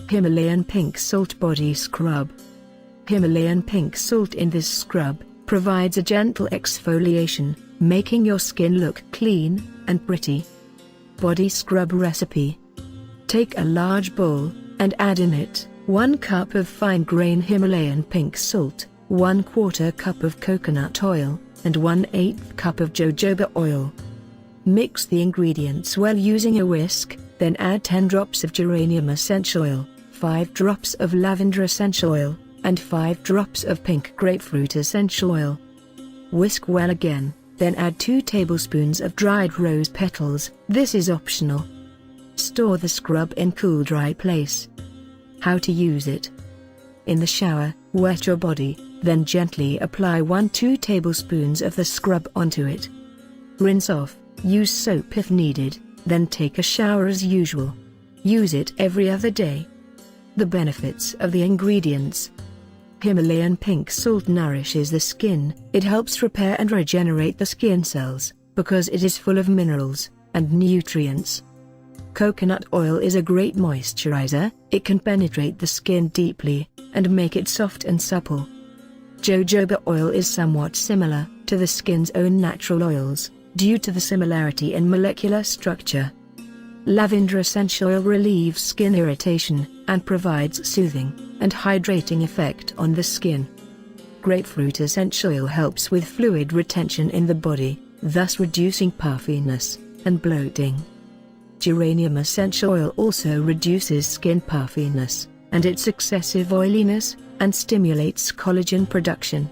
Himalayan pink salt body scrub. Himalayan pink salt in this scrub provides a gentle exfoliation, making your skin look clean and pretty. Body scrub recipe. Take a large bowl and add in it 1 cup of fine-grain Himalayan pink salt, 1/4 cup of coconut oil, and 1/8 cup of jojoba oil. Mix the ingredients well using a whisk, then add 10 drops of geranium essential oil, 5 drops of lavender essential oil, and 5 drops of pink grapefruit essential oil. Whisk well again, then add 2 tablespoons of dried rose petals. This is optional. Store the scrub in cool, dry place. How to use it. In the shower, wet your body, then gently apply 1-2 tablespoons of the scrub onto it. Rinse off, use soap if needed, then take a shower as usual. Use it every other day. The benefits of the ingredients. Himalayan pink salt nourishes the skin. It helps repair and regenerate the skin cells, because it is full of minerals and nutrients. Coconut oil is a great moisturizer. It can penetrate the skin deeply and make it soft and supple. Jojoba oil is somewhat similar to the skin's own natural oils, due to the similarity in molecular structure. Lavender essential oil relieves skin irritation and provides soothing and hydrating effect on the skin. Grapefruit essential oil helps with fluid retention in the body, thus reducing puffiness and bloating. Geranium essential oil also reduces skin puffiness and its excessive oiliness, and stimulates collagen production.